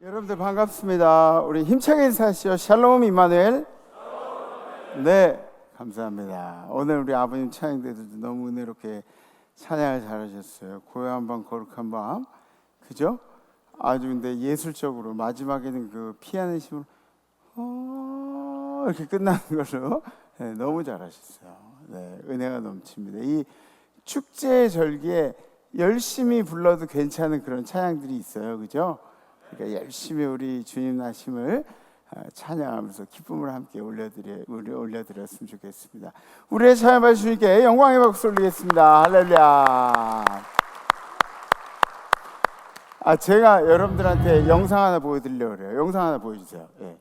여러분들 반갑습니다. 우리 힘차게 인사하시죠. 샬롬 임마누엘. 네, 감사합니다. 오늘 우리 아버님 찬양대들도 너무 은혜롭게 찬양을 잘하셨어요. 고요한 밤 거룩한 밤, 그죠? 아주 근데 예술적으로 마지막에는 그 피아노 심으로 이렇게 끝나는 걸로 네, 너무 잘하셨어요. 네, 은혜가 넘칩니다. 이 축제 절기에 열심히 불러도 괜찮은 그런 찬양들이 있어요, 그죠? 그러니까 열심히 우리 주님 나심을 찬양하면서 기쁨을 함께 올려드렸으면 좋겠습니다. 우리의 찬양받을 주님께 영광의 박수 올리겠습니다. 할렐루야. 제가 여러분들한테 영상 하나 보여드리려고 그래요. 영상 하나 보여주세요. 예.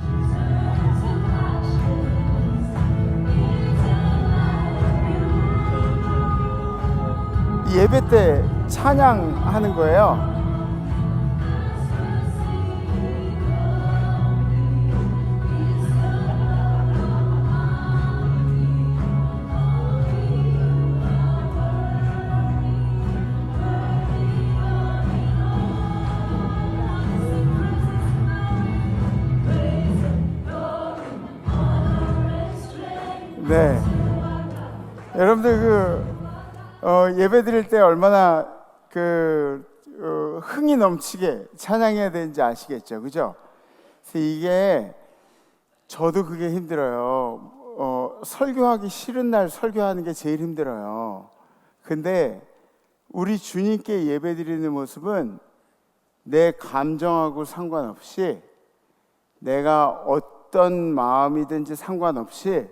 예배 때 찬양하는 거예요. 네, 여러분들 예배 드릴 때 얼마나 흥이 넘치게 찬양해야 되는지 아시겠죠, 그죠? 그래서 이게 저도 그게 힘들어요. 설교하기 싫은 날 설교하는 게 제일 힘들어요. 근데 우리 주님께 예배 드리는 모습은 내 감정하고 상관없이, 내가 어떤 마음이든지 상관없이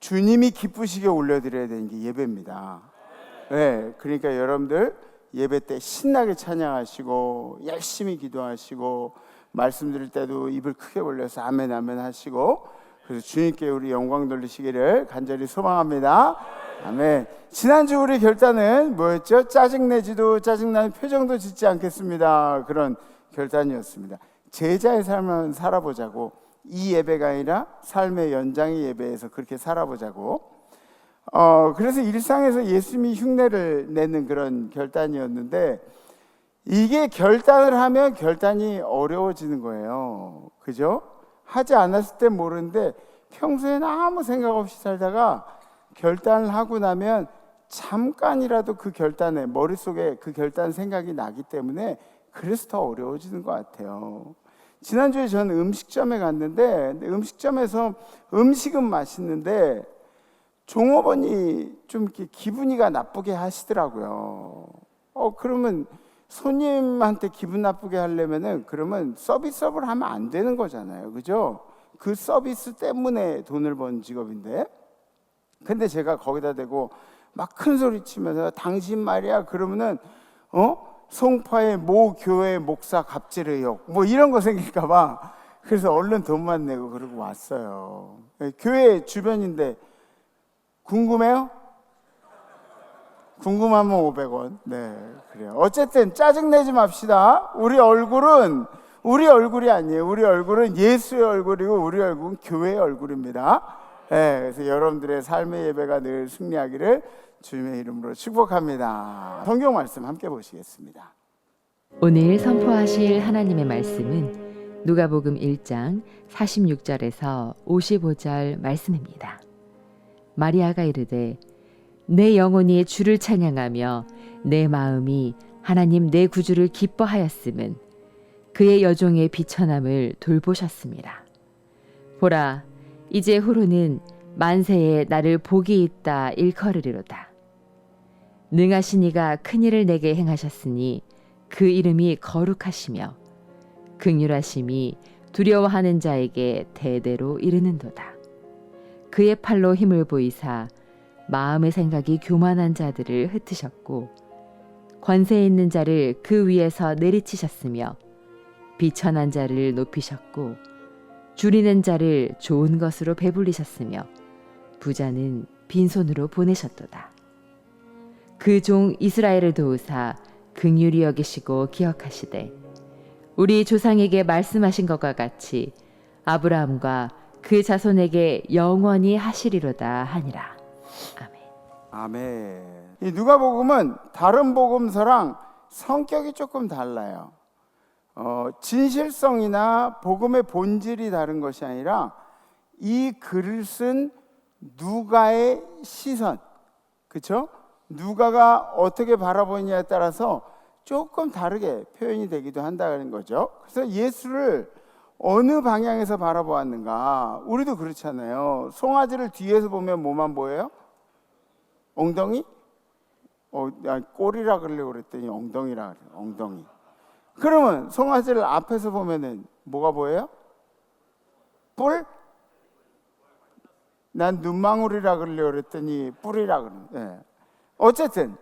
주님이 기쁘시게 올려드려야 되는 게 예배입니다. 네, 그러니까 여러분들 예배 때 신나게 찬양하시고 열심히 기도하시고 말씀 드릴 때도 입을 크게 벌려서 아멘 아멘 하시고, 그래서 주님께 우리 영광 돌리시기를 간절히 소망합니다. 아멘. 지난주 우리 결단은 뭐였죠? 짜증내지도 짜증나는 표정도 짓지 않겠습니다. 그런 결단이었습니다. 제자의 삶을 살아보자고, 이 예배가 아니라 삶의 연장의 예배에서 그렇게 살아보자고. 그래서 일상에서 예수님이 흉내를 내는 그런 결단이었는데, 이게 결단을 하면 결단이 어려워지는 거예요. 그죠? 하지 않았을 땐 모르는데 평소에는 아무 생각 없이 살다가 결단을 하고 나면 잠깐이라도 그 결단에, 머릿속에 그 결단 생각이 나기 때문에 그래서 더 어려워지는 것 같아요. 지난주에 저는 음식점에 갔는데, 음식점에서 음식은 맛있는데 종업원이 좀 이렇게 기분이가 나쁘게 하시더라고요. 그러면 손님한테 기분 나쁘게 하려면은 그러면 서비스업을 하면 안 되는 거잖아요, 그죠? 그 서비스 때문에 돈을 버는 직업인데, 근데 제가 거기다 대고 막 큰 소리 치면서 당신 말이야 그러면은 송파의 모 교회 목사 갑질 의혹 뭐 이런 거 생길까 봐, 그래서 얼른 돈만 내고 그러고 왔어요. 교회 주변인데 궁금해요? 궁금하면 500원. 네, 그래요. 어쨌든 짜증내지 맙시다. 우리 얼굴이 아니에요. 우리 얼굴은 예수의 얼굴이고 우리 얼굴은 교회의 얼굴입니다. 네, 그래서 여러분들의 삶의 예배가 늘 승리하기를 주님의 이름으로 축복합니다. 성경 말씀 함께 보시겠습니다. 오늘 선포하실 하나님의 말씀은 누가복음 1장 46절에서 55절 말씀입니다. 마리아가 이르되 내 영혼이 주를 찬양하며 내 마음이 하나님 내 구주를 기뻐하였음은 그의 여종의 비천함을 돌보셨습니다. 보라, 이제 후로는 만세에 나를 복이 있다 일컬으리로다. 능하신 이가 큰일을 내게 행하셨으니 그 이름이 거룩하시며 긍휼하심이 두려워하는 자에게 대대로 이르는도다. 그의 팔로 힘을 보이사 마음의 생각이 교만한 자들을 흩으셨고 권세 있는 자를 그 위에서 내리치셨으며 비천한 자를 높이셨고 줄이는 자를 좋은 것으로 배불리셨으며 부자는 빈손으로 보내셨도다. 그 종 이스라엘을 도우사 긍휼히 여기시고 기억하시되 우리 조상에게 말씀하신 것과 같이 아브라함과 그 자손에게 영원히 하시리로다 하니라. 아멘. 아멘. 이 누가복음은 다른 복음서랑 성격이 조금 달라요. 진실성이나 복음의 본질이 다른 것이 아니라 이 글을 쓴 누가의 시선, 그렇죠? 누가가 어떻게 바라보느냐에 따라서 조금 다르게 표현이 되기도 한다는 거죠. 그래서 예수를 어느 방향에서 바라보았는가? 우리도 그렇잖아요. 송아지를 뒤에서 보면 뭐만 보여요? 엉덩이? 꼬리라 그러려고 그랬더니 엉덩이라 그래요. 엉덩이. 그러면 송아지를 앞에서 보면은 뭐가 보여요? 뿔? 난 눈망울이라 그러려고 그랬더니 뿔이라 그러는. 예. 어쨌든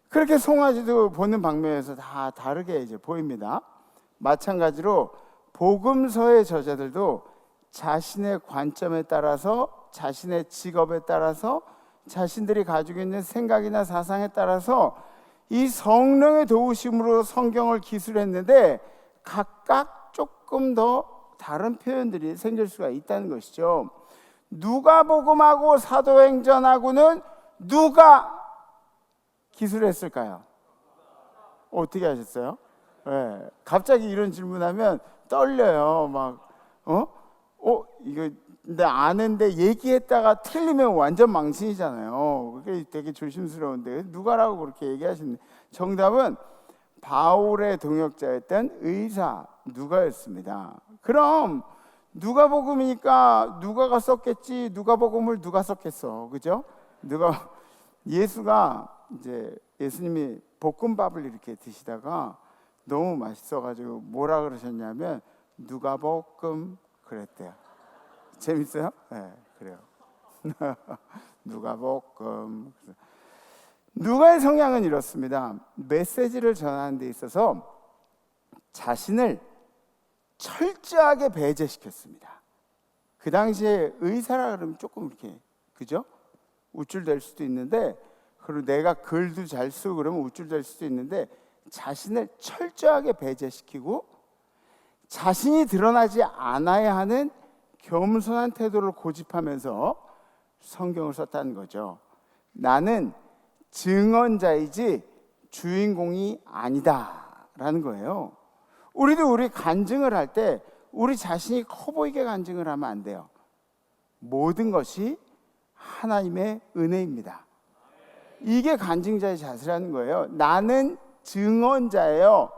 그렇게 송아지도 보는 방면에서 다 다르게 이제 보입니다. 마찬가지로 복음서의 저자들도 자신의 관점에 따라서, 자신의 직업에 따라서, 자신들이 가지고 있는 생각이나 사상에 따라서 이 성령의 도우심으로 성경을 기술했는데 각각 조금 더 다른 표현들이 생길 수가 있다는 것이죠. 누가복음하고 사도행전하고는 누가 기술했을까요? 어떻게 하셨어요? 네. 갑자기 이런 질문하면 떨려요. 막 이거 근데 아는데 얘기했다가 틀리면 완전 망신이잖아요. 그게 되게 조심스러운데 누가라고 그렇게 얘기하시는데 정답은 바울의 동역자였던 의사 누가였습니다. 그럼 누가복음이니까 누가가 썼겠지. 누가복음을 누가 썼겠어, 그죠? 예수가 이제 예수님이 볶음밥을 이렇게 드시다가 너무 맛있어가지고 뭐라 그러셨냐면 누가볶음 그랬대요. 재밌어요? 네, 그래요. 누가볶음. 누가의 성향은 이렇습니다. 메시지를 전하는 데 있어서 자신을 철저하게 배제시켰습니다. 그 당시에 의사라 그러면 조금 이렇게, 그죠? 우쭐댈 수도 있는데, 그리고 내가 글도 잘 쓰고 그러면 우쭐댈 수도 있는데, 자신을 철저하게 배제시키고 자신이 드러나지 않아야 하는 겸손한 태도를 고집하면서 성경을 썼다는 거죠. 나는 증언자이지 주인공이 아니다라는 거예요. 우리도 우리 간증을 할 때 우리 자신이 커 보이게 간증을 하면 안 돼요. 모든 것이 하나님의 은혜입니다. 이게 간증자의 자세라는 거예요. 나는 증언자예요.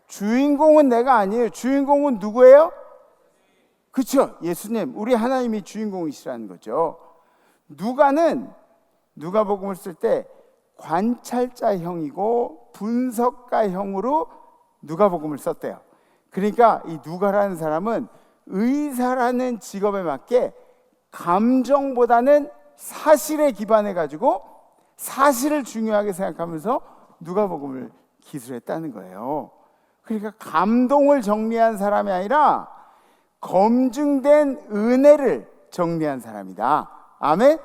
주인공은 내가 아니에요. 주인공은 누구예요? 그렇죠. 예수님, 우리 하나님이 주인공이시라는 거죠. 누가복음을 쓸 때 관찰자형이고 분석가형으로 누가복음을 썼대요. 그러니까 이 누가라는 사람은 의사라는 직업에 맞게 감정보다는 사실에 기반해 가지고 사실을 중요하게 생각하면서 누가복음을 기술했다는 거예요. 그러니까 감동을 정리한 사람이 아니라 검증된 은혜를 정리한 사람이다. 아멘?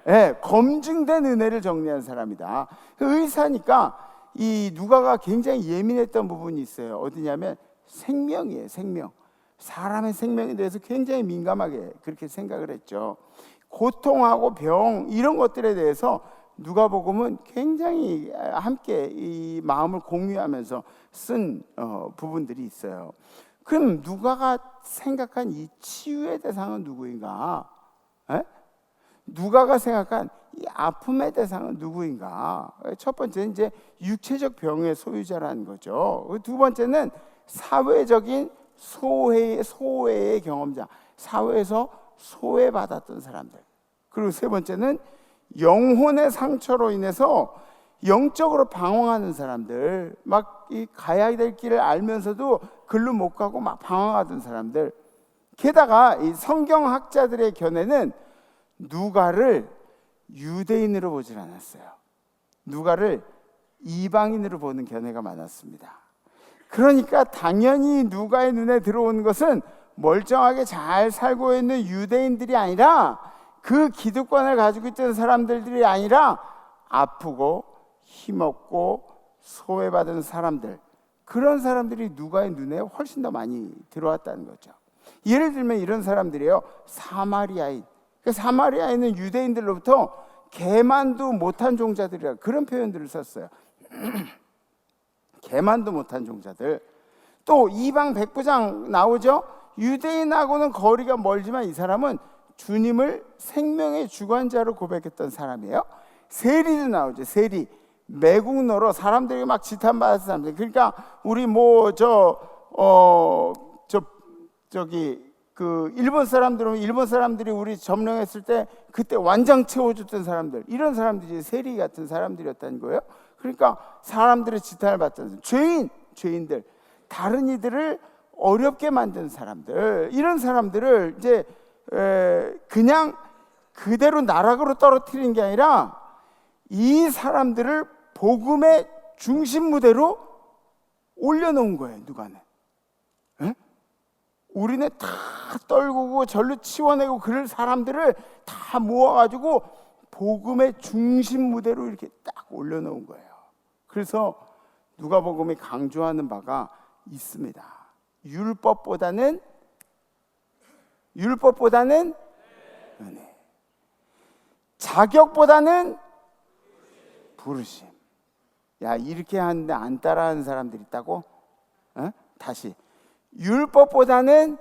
네, 검증된 은혜를 정리한 사람이다. 의사니까 이 누가가 굉장히 예민했던 부분이 있어요. 어디냐면 생명이에요. 생명. 사람의 생명에 대해서 굉장히 민감하게 그렇게 생각을 했죠. 고통하고 병 이런 것들에 대해서 누가복음은 굉장히 함께 이 마음을 공유하면서 쓴 부분들이 있어요. 그럼 누가가 생각한 이 치유의 대상은 누구인가? 누가가 생각한 이 아픔의 대상은 누구인가? 첫 번째는 이제 육체적 병의 소유자라는 거죠. 두 번째는 사회적인 소외의 경험자, 사회에서 소외받았던 사람들. 그리고 세 번째는 영혼의 상처로 인해서 영적으로 방황하는 사람들, 막 이 가야 될 길을 알면서도 글로 못 가고 막 방황하던 사람들. 게다가 이 성경학자들의 견해는 누가를 유대인으로 보질 않았어요. 누가를 이방인으로 보는 견해가 많았습니다. 그러니까 당연히 누가의 눈에 들어오는 것은 멀쩡하게 잘 살고 있는 유대인들이 아니라 그 기득권을 가지고 있던 사람들이 아니라 아프고 힘없고 소외받은 사람들, 그런 사람들이 누가의 눈에 훨씬 더 많이 들어왔다는 거죠. 예를 들면 이런 사람들이에요. 사마리아인. 그 사마리아인은 유대인들로부터 개만도 못한 종자들이라 그런 표현들을 썼어요. 개만도 못한 종자들. 또 이방 백부장 나오죠. 유대인하고는 거리가 멀지만 이 사람은 주님을 생명의 주관자로 고백했던 사람이에요. 세리도 나오죠. 세리, 매국노로 사람들이 막 지탄받았던 사람들. 그러니까 우리 그 일본 사람들은 일본 사람들이 우리 점령했을 때 그때 완장 채워줬던 사람들, 이런 사람들이 세리 같은 사람들이었다는 거예요. 그러니까 사람들의 지탄을 받던 죄인들, 다른 이들을 어렵게 만든 사람들, 이런 사람들을 이제 그냥 그대로 나락으로 떨어뜨리는 게 아니라 이 사람들을 복음의 중심 무대로 올려놓은 거예요. 누가는. 우리는 다 떨구고 절로 치워내고 그럴 사람들을 다 모아가지고 복음의 중심 무대로 이렇게 딱 올려놓은 거예요. 그래서 누가복음이 강조하는 바가 있습니다. 율법보다는 은혜, 자격보다는 부르심. 야, 이렇게 하는데 안 따라하는 사람들이 있다고? 다시, 율법보다는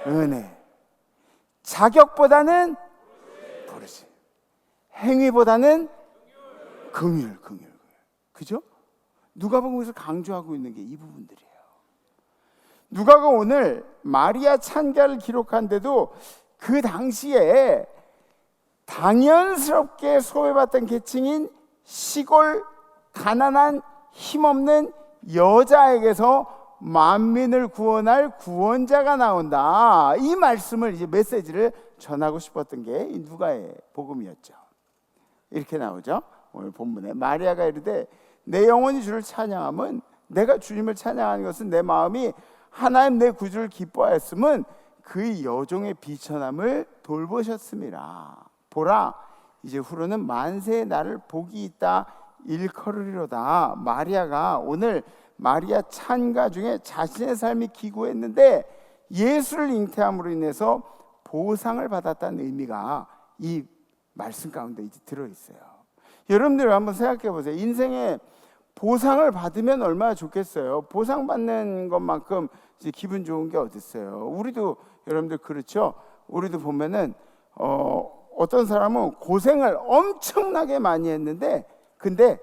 은혜, 자격보다는 부르심, 행위보다는 긍휼. 그죠? 누가복음에서 강조하고 있는 게 이 부분들이에요. 누가가 오늘 마리아 찬가를 기록한데도 그 당시에 당연스럽게 소외받던 계층인 시골 가난한 힘없는 여자에게서 만민을 구원할 구원자가 나온다. 이 말씀을, 이제 메시지를 전하고 싶었던 게 이 누가의 복음이었죠. 이렇게 나오죠. 오늘 본문에 마리아가 이르되 내 영혼이 주를 찬양함은, 내가 주님을 찬양하는 것은 내 마음이 하나님 내 구주를 기뻐하였음은 그의 여종의 비천함을 돌보셨음이라. 보라, 이제 후로는 만세의 나를 복이 있다 일컬으리로다. 마리아가 오늘 마리아 찬가 중에 자신의 삶이 기구했는데 예수를 잉태함으로 인해서 보상을 받았다는 의미가 이 말씀 가운데 이제 들어있어요. 여러분들 한번 생각해 보세요. 인생에 보상을 받으면 얼마나 좋겠어요. 보상받는 것만큼 이제 기분 좋은 게 어디 있어요. 우리도, 여러분들 그렇죠. 우리도 보면은 어떤 사람은 고생을 엄청나게 많이 했는데 근데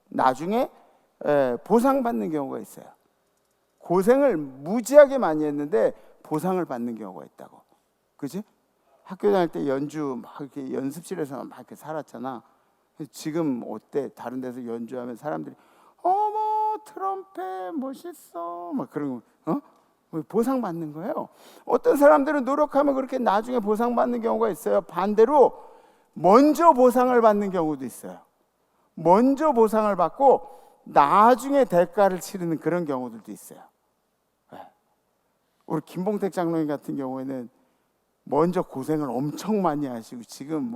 나중에 보상받는 경우가 있어요. 고생을 무지하게 많이 했는데 보상을 받는 경우가 있다고. 그지? 학교 다닐 때 연주 막 이렇게 연습실에서 막 이렇게 살았잖아. 지금 어때? 다른 데서 연주하면 사람들이 어머 트럼펫 멋있어 막 그런 거, 보상받는 거예요. 어떤 사람들은 노력하면 그렇게 나중에 보상받는 경우가 있어요. 반대로 먼저 보상을 받는 경우도 있어요. 먼저 보상을 받고 나중에 대가를 치르는 그런 경우들도 있어요. 우리 김봉택 장로님 같은 경우에는 먼저 고생을 엄청 많이 하시고 지금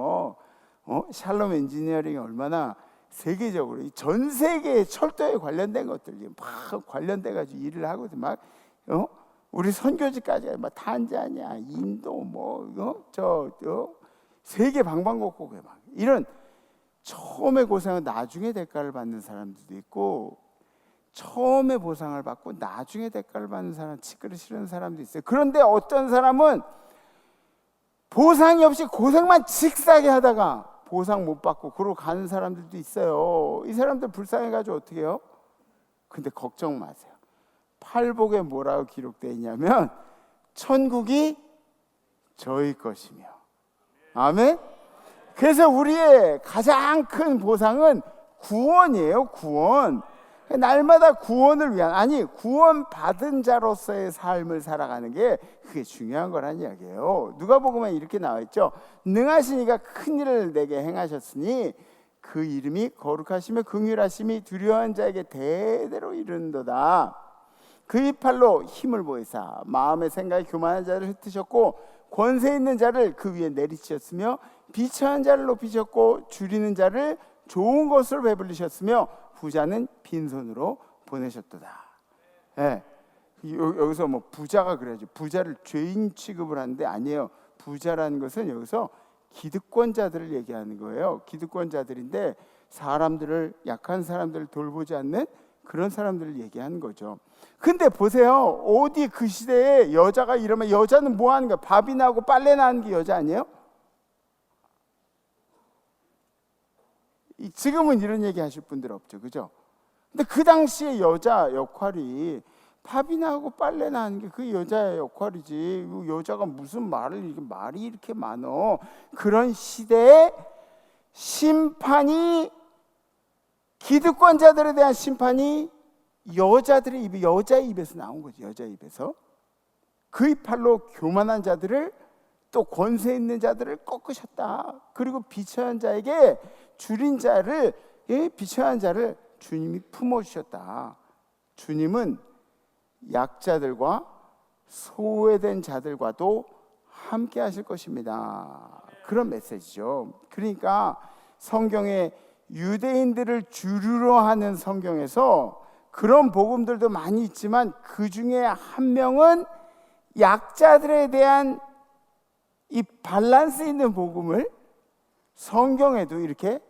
샬롬 엔지니어링이 얼마나 세계적으로 전 세계의 철도에 관련된 것들이 막 관련돼 가지고 일을 하거든. 막 우리 선교지까지 막 탄자니아, 인도 세계 방방곡곡에 막 이런 처음에 고생은 나중에 대가를 받는 사람들도 있고 처음에 보상을 받고 나중에 대가를 받는 사람, 치끄러 싫은 사람도 있어요. 그런데 어떤 사람은 보상이 없이 고생만 직사게 하다가 보상 못 받고 그러고 가는 사람들도 있어요. 이 사람들 불쌍해가지고 어떻게 해요? 근데 걱정 마세요. 팔복에 뭐라고 기록되어 있냐면 천국이 저희 것이며. 아멘? 그래서 우리의 가장 큰 보상은 구원이에요. 구원. 날마다 구원을 위한, 구원받은 자로서의 삶을 살아가는 게 그게 중요한 거란 이야기예요. 누가복음에 이렇게 나와 있죠. 능하신 이가 큰 일을 내게 행하셨으니 그 이름이 거룩하시며 긍휼하심이 두려워하는 자에게 대대로 이르는도다. 그의 팔로 힘을 보이사 마음의 생각이 교만한 자를 흩으셨고 권세 있는 자를 그 위에 내리치셨으며 비천한 자를 높이셨고 줄이는 자를 좋은 것으로 배불리셨으며 부자는 빈손으로 보내셨도다. 예. 여기서 부자가 그래야죠. 부자를 죄인 취급을 하는데 아니에요. 부자라는 것은 여기서 기득권자들을 얘기하는 거예요. 기득권자들인데 사람들을, 약한 사람들을 돌보지 않는 그런 사람들을 얘기하는 거죠. 근데 보세요. 어디 그 시대에 여자가 이러면 여자는 뭐 하는 거야? 밥이나 하고 빨래나 하는 게 여자 아니에요? 지금은 이런 얘기 하실 분들 없죠. 그죠? 근데 그 당시에 여자 역할이 밥이나 하고 빨래나 하는 게 그 여자의 역할이지. 여자가 무슨 말이 이렇게 많어. 그런 시대에 심판이, 기득권자들에 대한 심판이 여자의 입에서 나온 거지. 여자 입에서. 그 이팔로 교만한 자들을, 또 권세 있는 자들을 꺾으셨다. 그리고 비천한 자에게 비천한 자를 주님이 품어주셨다. 주님은 약자들과 소외된 자들과도 함께 하실 것입니다. 그런 메시지죠. 그러니까 성경에 유대인들을 주류로 하는 성경에서 그런 복음들도 많이 있지만 그 중에 한 명은 약자들에 대한 이 밸런스 있는 복음을 성경에도 이렇게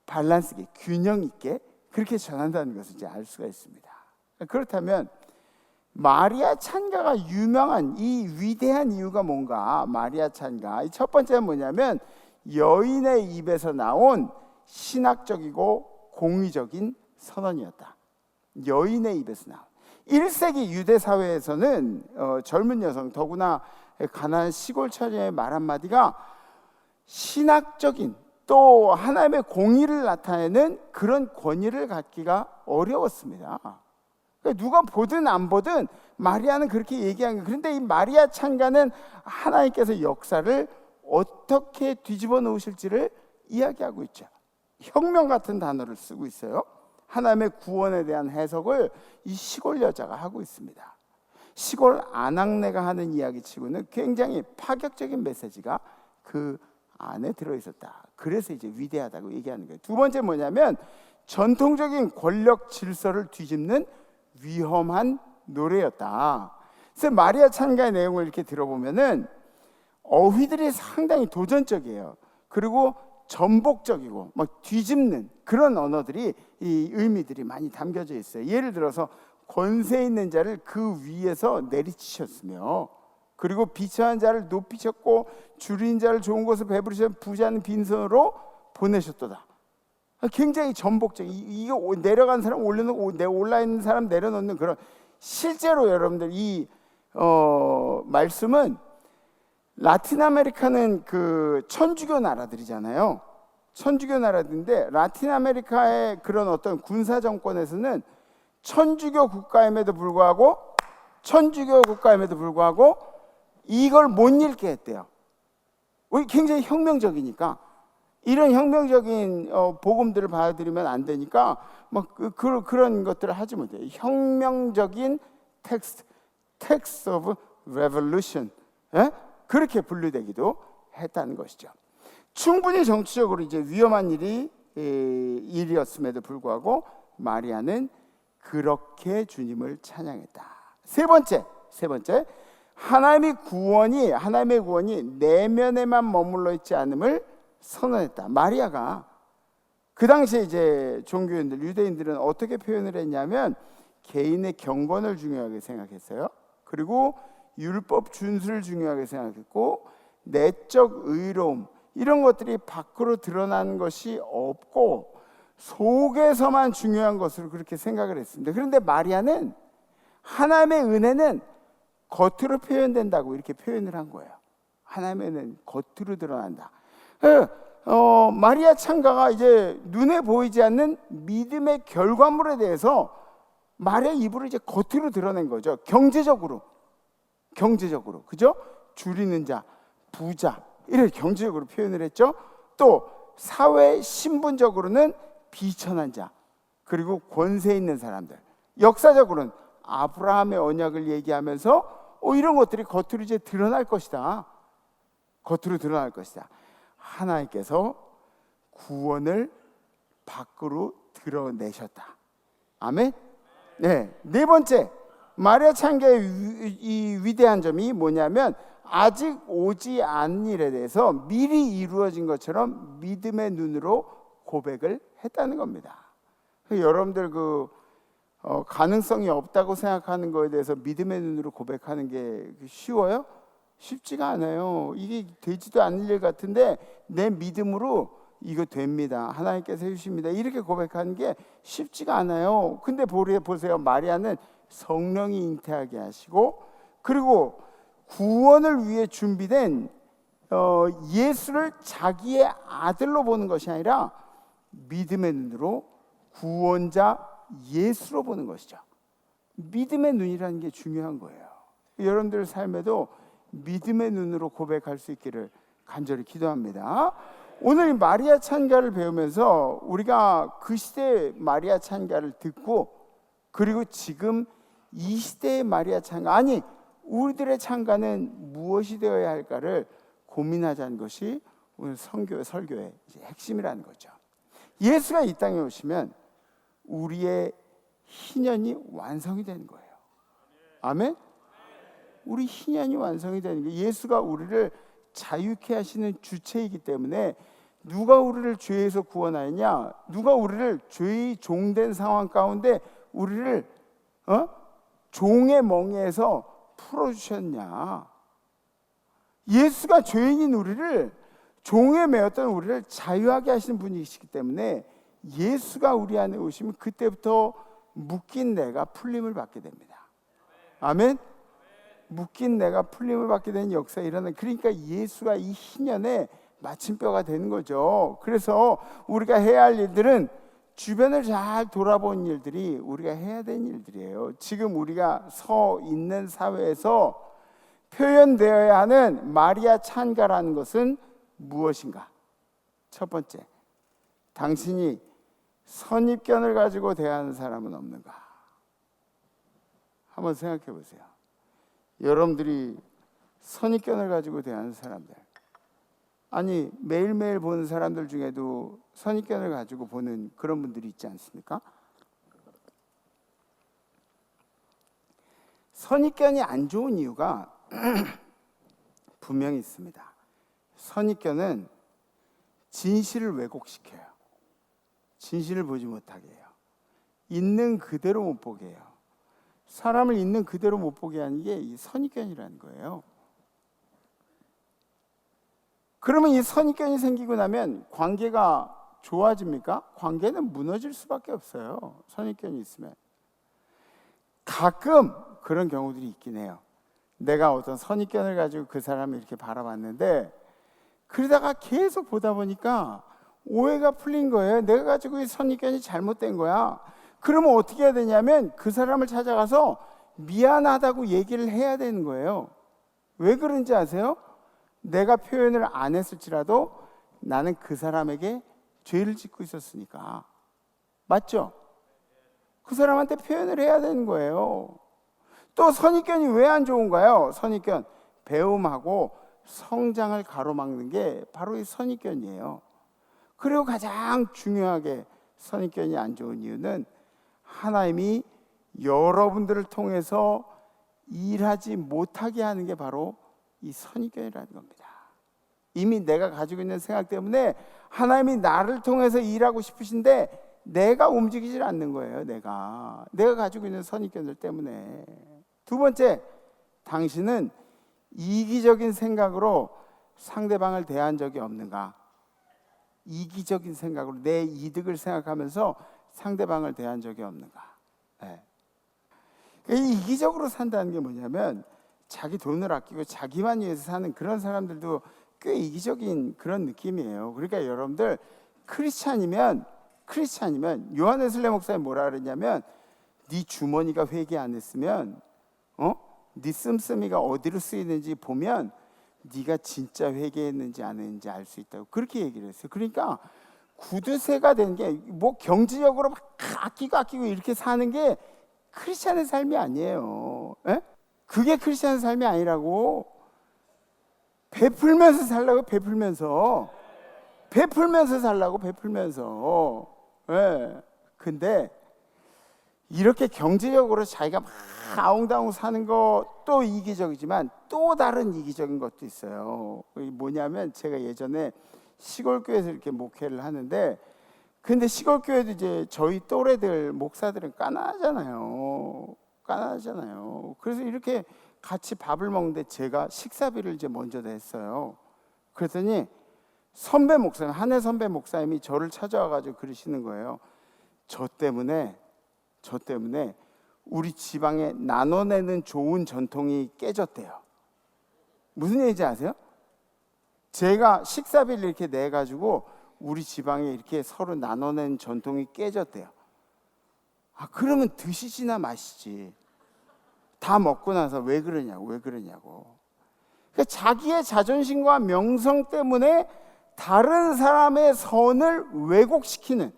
밸런스 있게, 균형 있게 그렇게 전한다는 것을 이제 알 수가 있습니다. 그렇다면 마리아 찬가가 유명한 이 위대한 이유가 뭔가? 마리아 찬가 첫 번째는 뭐냐면 여인의 입에서 나온 신학적이고 공의적인 선언이었다. 여인의 입에서 나온. 1세기 유대 사회에서는 젊은 여성, 더구나 가난한 시골 처녀의 말 한마디가 신학적인 또 하나님의 공의를 나타내는 그런 권위를 갖기가 어려웠습니다. 그러니까 누가 보든 안 보든 마리아는 그렇게 얘기한 거예요. 그런데 이 마리아 찬가는 하나님께서 역사를 어떻게 뒤집어 놓으실지를 이야기하고 있죠. 혁명 같은 단어를 쓰고 있어요. 하나님의 구원에 대한 해석을 이 시골 여자가 하고 있습니다. 시골 아낙네가 하는 이야기치고는 굉장히 파격적인 메시지가 그 안에 들어있었다. 그래서 이제 위대하다고 얘기하는 거예요. 두 번째 뭐냐면 전통적인 권력 질서를 뒤집는 위험한 노래였다. 그래서 마리아 찬가의 내용을 이렇게 들어보면은 어휘들이 상당히 도전적이에요. 그리고 전복적이고 막 뒤집는 그런 언어들이, 이 의미들이 많이 담겨져 있어요. 예를 들어서 권세 있는 자를 그 위에서 내리치셨으며, 그리고 비천한 자를 높이셨고 줄인 자를 좋은 곳을 배부르셔 부자는 빈손으로 보내셨도다. 굉장히 전복적. 이거 내려간 사람 올려놓고 올라 있는 사람 내려놓는 그런. 실제로 여러분들 이 말씀은 라틴 아메리카는 그 천주교 나라들이잖아요. 천주교 나라들인데 라틴 아메리카의 그런 어떤 군사 정권에서는 천주교 국가임에도 불구하고 이걸 못 읽게 했대요. 굉장히 혁명적이니까. 이런 혁명적인 복음들을 받아들이면 안 되니까 막 그런 것들을 하지 못해요. 혁명적인 text of revolution, 그렇게 분류되기도 했다는 것이죠. 충분히 정치적으로 이제 위험한 일이었음에도 불구하고 마리아는 그렇게 주님을 찬양했다. 세 번째, 하나님의 구원이 내면에만 머물러 있지 않음을 선언했다. 마리아가 그 당시에 이제 종교인들, 유대인들은 어떻게 표현을 했냐면 개인의 경건을 중요하게 생각했어요. 그리고 율법 준수를 중요하게 생각했고 내적 의로움 이런 것들이 밖으로 드러나는 것이 없고 속에서만 중요한 것으로 그렇게 생각을 했습니다. 그런데 마리아는 하나님의 은혜는 겉으로 표현된다고 이렇게 표현을 한 거예요. 하나님의 은혜는 겉으로 드러난다. 마리아 찬가가 이제 눈에 보이지 않는 믿음의 결과물에 대해서 마리아 입으로 이제 겉으로 드러낸 거죠. 경제적으로, 그죠? 줄이는 자, 부자 이렇게 경제적으로 표현을 했죠. 또 사회 신분적으로는 비천한 자, 그리고 권세 있는 사람들. 역사적으로는 아브라함의 언약을 얘기하면서 이런 것들이 겉으로 이제 드러날 것이다. 하나님께서 구원을 밖으로 드러내셨다. 아멘. 네 번째, 마리아 찬가의 이 위대한 점이 뭐냐면 아직 오지 않은 일에 대해서 미리 이루어진 것처럼 믿음의 눈으로 고백을 했다는 겁니다. 여러분들 가능성이 없다고 생각하는 거에 대해서 믿음의 눈으로 고백하는 게 쉬워요? 쉽지가 않아요. 이게 되지도 않을 일 같은데 내 믿음으로 이거 됩니다. 하나님께서 해주십니다. 이렇게 고백하는 게 쉽지가 않아요. 근데 보세요. 마리아는 성령이 잉태하게 하시고, 그리고 구원을 위해 준비된 예수를 자기의 아들로 보는 것이 아니라 믿음의 눈으로 구원자 예수로 보는 것이죠. 믿음의 눈이라는 게 중요한 거예요. 여러분들 삶에도 믿음의 눈으로 고백할 수 있기를 간절히 기도합니다. 오늘 이 마리아 찬가를 배우면서 우리가 그 시대의 마리아 찬가를 듣고, 그리고 지금 이 시대의 마리아 찬가, 아니 우리들의 찬가는 무엇이 되어야 할까를 고민하자는 것이 오늘 설교의 핵심이라는 거죠. 예수가 이 땅에 오시면 우리의 희년이 완성이 되는 거예요. 아멘? 우리 희년이 완성이 되는 거예요. 예수가 우리를 자유케 하시는 주체이기 때문에 누가 우리를 죄에서 구원하느냐? 누가 우리를 죄의 종된 상황 가운데 우리를 종의 멍에서 풀어주셨냐? 예수가 죄인인 우리를, 종에 매였던 우리를 자유하게 하시는 분이시기 때문에 예수가 우리 안에 오시면 그때부터 묶인 내가 풀림을 받게 됩니다. 아멘? 묶인 내가 풀림을 받게 되는 역사에 일어나는, 그러니까 예수가 이 희년의 마침표가 되는 거죠. 그래서 우리가 해야 할 일들은 주변을 잘 돌아보는 일들이 우리가 해야 되는 일들이에요. 지금 우리가 서 있는 사회에서 표현되어야 하는 마리아 찬가라는 것은 무엇인가? 첫 번째, 당신이 선입견을 가지고 대하는 사람은 없는가? 한번 생각해 보세요. 여러분들이 선입견을 가지고 대하는 사람들, 아니 매일매일 보는 사람들 중에도 선입견을 가지고 보는 그런 분들이 있지 않습니까? 선입견이 안 좋은 이유가 분명히 있습니다. 선입견은 진실을 왜곡시켜요. 진실을 보지 못하게 해요. 있는 그대로 못 보게 해요. 사람을 있는 그대로 못 보게 하는 게 이 선입견이라는 거예요. 그러면 이 선입견이 생기고 나면 관계가 좋아집니까? 관계는 무너질 수밖에 없어요. 선입견이 있으면. 가끔 그런 경우들이 있긴 해요. 내가 어떤 선입견을 가지고 그 사람을 이렇게 바라봤는데, 그러다가 계속 보다 보니까 오해가 풀린 거예요. 내가 가지고 이 선입견이 잘못된 거야. 그러면 어떻게 해야 되냐면 그 사람을 찾아가서 미안하다고 얘기를 해야 되는 거예요. 왜 그런지 아세요? 내가 표현을 안 했을지라도 나는 그 사람에게 죄를 짓고 있었으니까. 맞죠? 그 사람한테 표현을 해야 되는 거예요. 또 선입견이 왜 안 좋은가요? 선입견, 배움하고 성장을 가로막는 게 바로 이 선입견이에요. 그리고 가장 중요하게 선입견이 안 좋은 이유는 하나님이 여러분들을 통해서 일하지 못하게 하는 게 바로 이 선입견이라는 겁니다. 이미 내가 가지고 있는 생각 때문에 하나님이 나를 통해서 일하고 싶으신데 내가 움직이질 않는 거예요. 내가 가지고 있는 선입견들 때문에. 두 번째, 당신은 이기적인 생각으로 상대방을 대한 적이 없는가? 이기적인 생각으로 내 이득을 생각하면서 상대방을 대한 적이 없는가? 네. 이기적으로 산다는 게 뭐냐면 자기 돈을 아끼고 자기만 위해서 사는 그런 사람들도 꽤 이기적인 그런 느낌이에요. 그러니까 여러분들 크리스찬이면 요한 웨슬레 목사님 뭐라 그랬냐면, 네 주머니가 회개 안 했으면 네 씀씀이가 어디로 쓰이는지 보면 네가 진짜 회개했는지 안 했는지 알 수 있다고 그렇게 얘기를 했어요. 그러니까 구두쇠가 된 게 뭐 경제적으로 막 아끼고 이렇게 사는 게 크리스찬의 삶이 아니에요. 에? 그게 크리스찬의 삶이 아니라고. 베풀면서 살라고. 베풀면서 살라고. 예. 근데 이렇게 경제적으로 자기가 막 아웅다웅 사는 것도 이기적이지만 또 다른 이기적인 것도 있어요. 뭐냐면 제가 예전에 시골교회에서 이렇게 목회를 하는데 근데 시골 교회도 이제 저희 또래들 목사들은 까나잖아요. 그래서 이렇게 같이 밥을 먹는데 제가 식사비를 이제 먼저 냈어요. 그랬더니 선배 목사님, 한해 선배 목사님이 저를 찾아와 가지고 그러시는 거예요. 저 때문에 우리 지방에 나눠내는 좋은 전통이 깨졌대요. 무슨 얘기인지 아세요? 제가 식사비를 이렇게 내 가지고 우리 지방에 이렇게 서로 나눠낸 전통이 깨졌대요. 그러면 드시지나 마시지. 다 먹고 나서 왜 그러냐고. 그러니까 자기의 자존심과 명성 때문에 다른 사람의 선을 왜곡시키는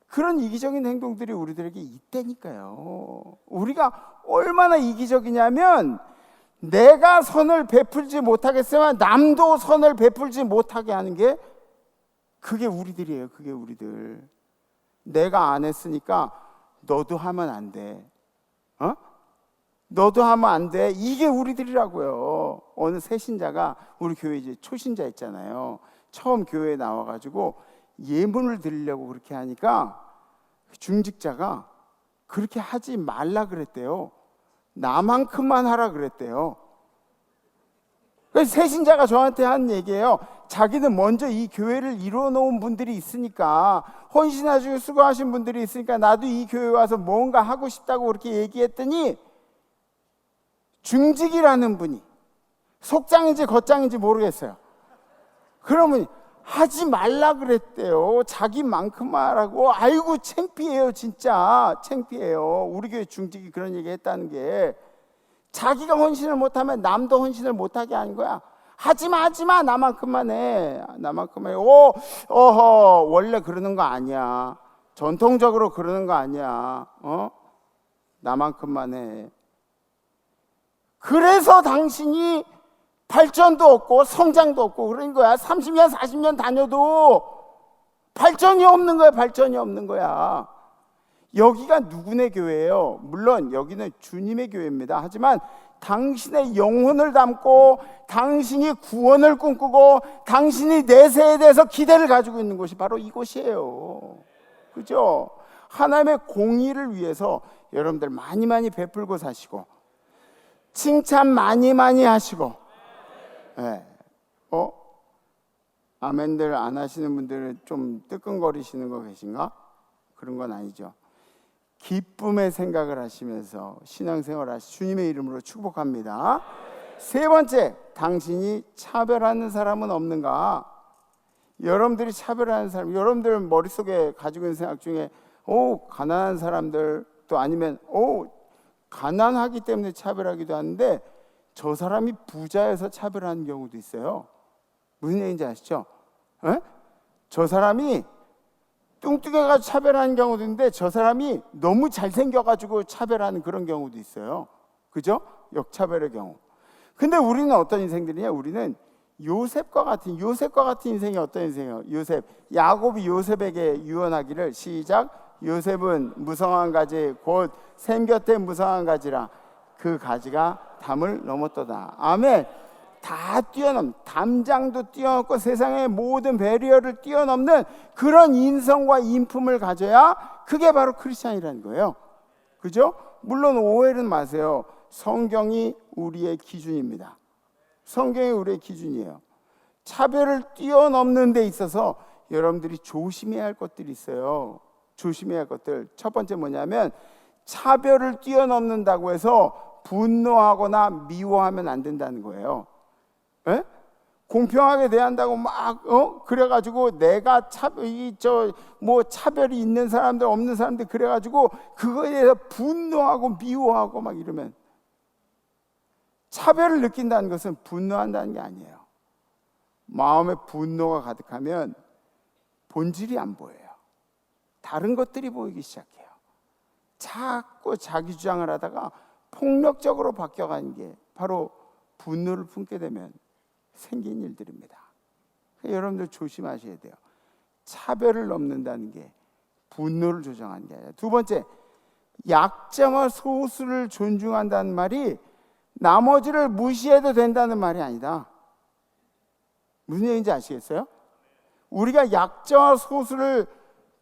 그런 이기적인 행동들이 우리들에게 있다니까요. 우리가 얼마나 이기적이냐면 내가 선을 베풀지 못하겠으면 남도 선을 베풀지 못하게 하는 게 그게 우리들이에요. 그게 우리들. 내가 안 했으니까 너도 하면 안 돼. 너도 하면 안 돼. 이게 우리들이라고요. 어느 새신자가 우리 교회 이제 초신자 있잖아요. 처음 교회에 나와가지고 예문을 드리려고 그렇게 하니까 중직자가 그렇게 하지 말라 그랬대요. 나만큼만 하라 그랬대요. 그래서 새신자가 저한테 한 얘기예요. 자기는 먼저 이 교회를 이루어 놓은 분들이 있으니까, 헌신하시고 수고하신 분들이 있으니까 나도 이 교회에 와서 뭔가 하고 싶다고 그렇게 얘기했더니 중직이라는 분이, 속장인지 겉장인지 모르겠어요. 그러면 하지 말라 그랬대요. 자기만큼만 하라고. 아이고 창피해요. 진짜 창피해요. 우리 교회 중직이 그런 얘기 했다는 게 자기가 헌신을 못하면 남도 헌신을 못하게 하는 거야. 하지마 나만큼만 해. 어허 원래 그러는 거 아니야. 전통적으로 그러는 거 아니야. 나만큼만 해. 그래서 당신이 발전도 없고 성장도 없고 그런 거야. 30년 40년 다녀도 발전이 없는 거야. 여기가 누구네 교회예요? 물론 여기는 주님의 교회입니다. 하지만 당신의 영혼을 담고 당신이 구원을 꿈꾸고 당신이 내세에 대해서 기대를 가지고 있는 곳이 바로 이곳이에요. 그죠? 하나님의 공의를 위해서 여러분들 많이 베풀고 사시고 칭찬 많이 하시고, 네. 아멘들 안 하시는 분들은 좀 뜨끔거리시는 거 계신가? 그런 건 아니죠. 기쁨의 생각을 하시면서 신앙생활 하시 주님의 이름으로 축복합니다. 세 번째, 당신이 차별하는 사람은 없는가? 여러분들이 차별하는 사람, 여러분들 머릿속에 가지고 있는 생각 중에 가난한 사람들, 또 아니면 가난하기 때문에 차별하기도 하는데 저 사람이 부자여서 차별하는 경우도 있어요. 무슨 얘기인지 아시죠? 저 사람이 뚱뚱해가지고 차별하는 경우도 있는데 저 사람이 너무 잘생겨가지고 차별하는 그런 경우도 있어요. 그죠? 역차별의 경우. 근데 우리는 어떤 인생들이냐? 우리는 요셉과 같은 인생이 어떤 인생이에요? 요셉. 야곱이 요셉에게 유언하기를 시작. 요셉은 무성한 가지 곧 샘 곁에 무성한 가지라 그 가지가 담을 넘었도다. 아멘. 다 담장도 뛰어넘고 세상의 모든 배리어를 뛰어넘는 그런 인성과 인품을 가져야 그게 바로 크리스찬이라는 거예요. 그죠? 물론 오해는 마세요. 성경이 우리의 기준입니다. 성경이 우리의 기준이에요. 차별을 뛰어넘는 데 있어서 여러분들이 조심해야 할 것들이 있어요. 조심해야 할 것들. 첫 번째 뭐냐면 차별을 뛰어넘는다고 해서 분노하거나 미워하면 안 된다는 거예요. 공평하게 대한다고 그래가지고 내가 차별이 있는 사람들 없는 사람들 그래가지고 그거에 대해서 분노하고 미워하고 막 이러면 차별을 느낀다는 것은 분노한다는 게 아니에요. 마음에 분노가 가득하면 본질이 안 보여요. 다른 것들이 보이기 시작해요. 자꾸 자기 주장을 하다가 폭력적으로 바뀌어가는 게 바로 분노를 품게 되면 생긴 일들입니다. 여러분들 조심하셔야 돼요. 차별을 넘는다는 게 분노를 조정하는 게 아니라. 두 번째, 약자와 소수를 존중한다는 말이 나머지를 무시해도 된다는 말이 아니다. 무슨 얘기인지 아시겠어요? 우리가 약자와 소수를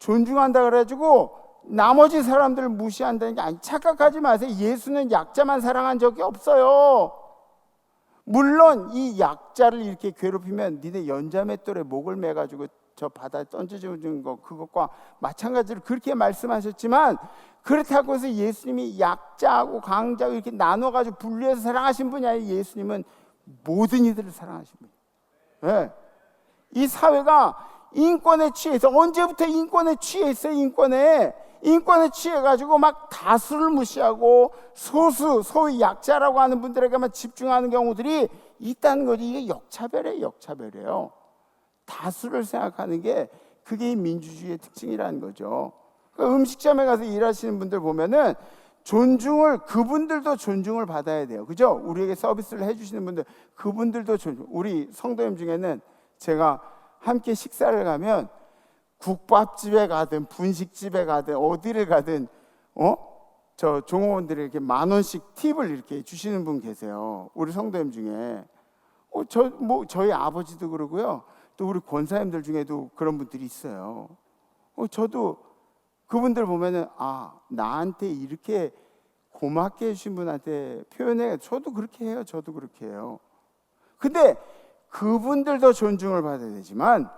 존중한다 그래가지고 나머지 사람들을 무시한다는 게 아니, 착각하지 마세요. 예수는 약자만 사랑한 적이 없어요. 물론 이 약자를 이렇게 괴롭히면 니네 연자맷돌에 목을 매가지고 저 바다에 던져주는 거 그것과 마찬가지로 그렇게 말씀하셨지만, 그렇다고 해서 예수님이 약자하고 강자하고 이렇게 나눠가지고 분리해서 사랑하신 분이 아니에요. 예수님은 모든 이들을 사랑하신 분이에요. 네. 이 사회가 인권에 취해서, 언제부터 인권에 취해 있어요? 인권에 취해가지고 막 다수를 무시하고 소수, 소위 약자라고 하는 분들에게만 집중하는 경우들이 있다는 거지. 이게 역차별이에요. 다수를 생각하는 게 그게 이 민주주의의 특징이라는 거죠. 그러니까 음식점에 가서 일하시는 분들 보면은 그분들도 존중을 받아야 돼요. 그죠? 우리에게 서비스를 해주시는 분들, 그분들도 우리 성도님 중에는 제가 함께 식사를 가면 국밥집에 가든 분식집에 가든 어디를 가든 저 종업원들이 이렇게 10,000원씩 팁을 이렇게 주시는 분 계세요. 우리 성도님 중에 저희 아버지도 그러고요. 또 우리 권사님들 중에도 그런 분들이 있어요. 저도 그분들 보면은 나한테 이렇게 고맙게 해주신 분한테 표현해. 저도 그렇게 해요. 근데 그분들도 존중을 받아야 되지만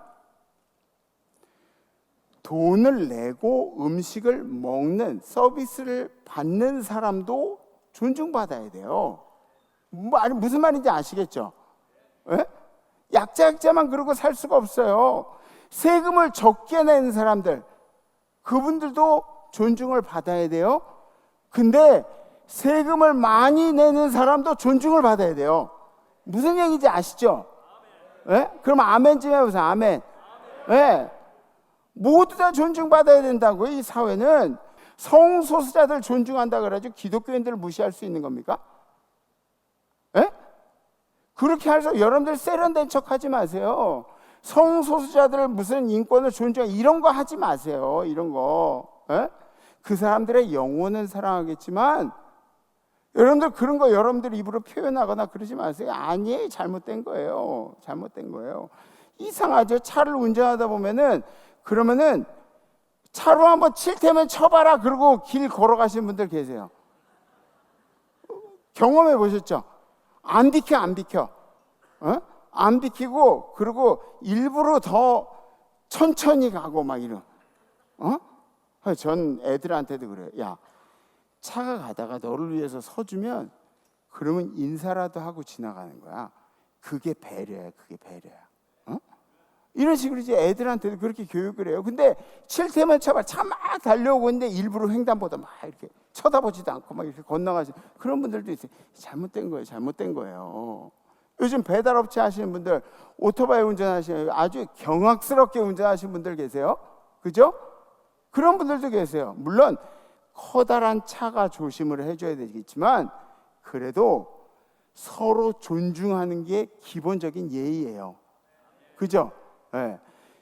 돈을 내고 음식을 먹는, 서비스를 받는 사람도 존중받아야 돼요. 무슨 말인지 아시겠죠? 예? 약자만 그러고 살 수가 없어요. 세금을 적게 내는 사람들, 그분들도 존중을 받아야 돼요. 근데 세금을 많이 내는 사람도 존중을 받아야 돼요. 무슨 얘기인지 아시죠? 예? 그럼 아멘 좀 해보세요. 아멘. 예. 모두 다 존중받아야 된다고요. 이 사회는 성소수자들 존중한다 그래가지고 기독교인들을 무시할 수 있는 겁니까? 예? 그렇게 해서 여러분들 세련된 척 하지 마세요. 성소수자들 무슨 인권을 존중해 이런 거 하지 마세요. 이런 거. 예? 그 사람들의 영혼은 사랑하겠지만 여러분들 그런 거 여러분들 입으로 표현하거나 그러지 마세요. 아니에요. 잘못된 거예요. 이상하죠. 차를 운전하다 보면은 그러면은 차로 한번 칠 테면 쳐봐라 그러고 길 걸어가시는 분들 계세요. 경험해 보셨죠? 안 비켜. 안 비키고 그리고 일부러 더 천천히 가고 막 이런. 전 애들한테도 그래요. 야, 차가 가다가 너를 위해서 서주면 그러면 인사라도 하고 지나가는 거야. 그게 배려야. 이런 식으로 이제 애들한테도 그렇게 교육을 해요. 근데 칠 테면 쳐봐. 차 막 달려오고 있는데 일부러 횡단보다 막 이렇게 쳐다보지도 않고 막 이렇게 건너가시는 그런 분들도 있어요. 잘못된 거예요. 요즘 배달업체 하시는 분들, 오토바이 운전하시는 아주 경악스럽게 운전하시는 분들 계세요. 그죠? 그런 분들도 계세요. 물론 커다란 차가 조심을 해줘야 되겠지만 그래도 서로 존중하는 게 기본적인 예의예요. 그죠? 네.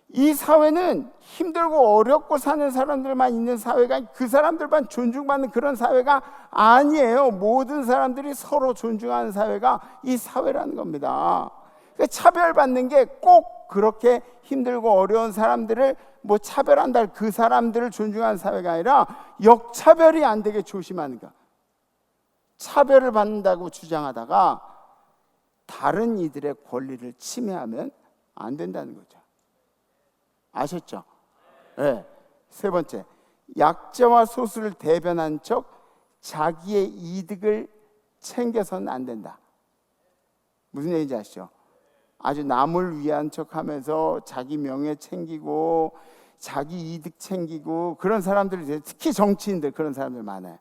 이 사회는 힘들고 어렵고 사는 사람들만 있는 사회가, 그 사람들만 존중받는 그런 사회가 아니에요. 모든 사람들이 서로 존중하는 사회가 이 사회라는 겁니다. 차별받는 게 꼭 그렇게 힘들고 어려운 사람들을 차별한다, 그 사람들을 존중하는 사회가 아니라 역차별이 안 되게 조심하는 거. 차별을 받는다고 주장하다가 다른 이들의 권리를 침해하면 안 된다는 거죠. 아셨죠? 네. 세 번째, 약자와 소수를 대변한 척 자기의 이득을 챙겨서는 안 된다. 무슨 얘기인지 아시죠? 아주 남을 위한 척하면서 자기 명예 챙기고 자기 이득 챙기고 그런 사람들이, 특히 정치인들 그런 사람들 많아요.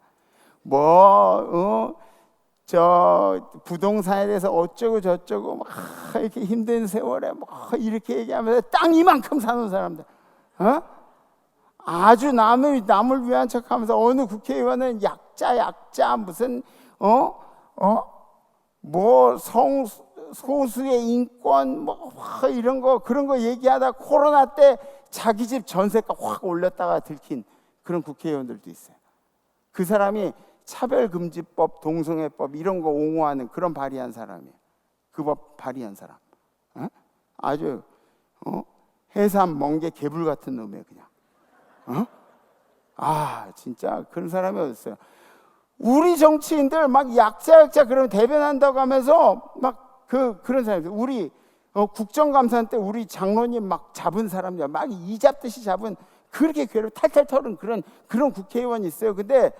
저 부동산에 대해서 어쩌고 저쩌고 막 이렇게 힘든 세월에 이렇게 얘기하면서 땅 이만큼 사는 사람들, 아주 남을 위한 척하면서 어느 국회의원은 약자 무슨 소수의 인권 이런 거 그런 거 얘기하다 코로나 때 자기 집 전세가 확 올렸다가 들킨 그런 국회의원들도 있어요. 그 사람이 차별금지법, 동성애법 이런 거 옹호하는 그런 발의한 사람이에요. 그 법 발의한 사람. 아주 해삼 멍게 개불 같은 놈이에요. 그냥 진짜 그런 사람이 어딨어요. 우리 정치인들 막 약자 그러면 대변한다고 하면서 막 그런 사람들, 우리 국정감사 때 우리 장로님 막 잡은 사람들 막 이 잡듯이 잡은, 그렇게 괴롭 탈탈 털은 그런 국회의원이 있어요. 근데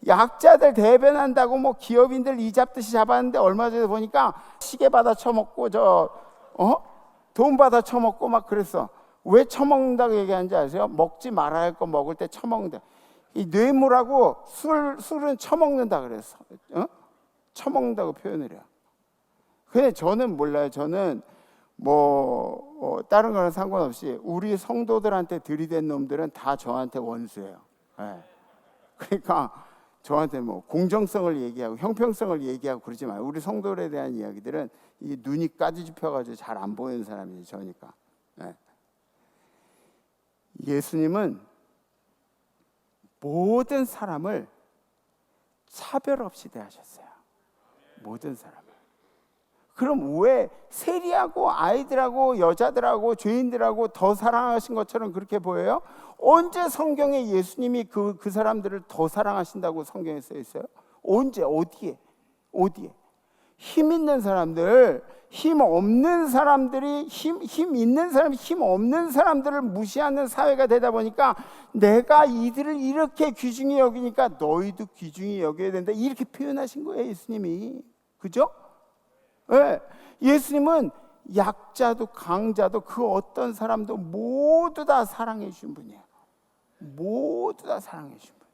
약자들 대변한다고 뭐 기업인들 이 잡듯이 잡았는데 얼마 전에 보니까 시계 받아 처먹고 돈 받아 처먹고 막 그랬어. 왜 처먹는다고 얘기하는지 아세요? 먹지 말아야 할 거 먹을 때 처먹는다. 이 뇌물하고 술은 처먹는다 그랬어. 처먹는다고 표현을 해요. 근데 저는 몰라요. 저는 다른 거는 상관없이 우리 성도들한테 들이댄 놈들은 다 저한테 원수예요. 네. 그러니까 저한테 뭐 공정성을 얘기하고 형평성을 얘기하고 그러지 마요. 우리 성도들에 대한 이야기들은 이 눈이 까지집혀가지고 잘 안 보이는 사람이지 저니까. 네. 예수님은 모든 사람을 차별 없이 대하셨어요. 모든 사람을. 그럼 왜 세리하고 아이들하고 여자들하고 죄인들하고 더 사랑하신 것처럼 그렇게 보여요? 언제 성경에 예수님이 그 사람들을 더 사랑하신다고 성경에 써 있어요? 언제? 어디에? 힘 있는 사람들, 힘 없는 사람들이 힘 있는 사람이 힘 없는 사람들을 무시하는 사회가 되다 보니까 내가 이들을 이렇게 귀중히 여기니까 너희도 귀중히 여겨야 된다, 이렇게 표현하신 거예요, 예수님이. 그죠? 네. 예수님은 약자도 강자도 그 어떤 사람도 모두 다 사랑해 주신 분이에요. 모두 다 사랑해 주신 분.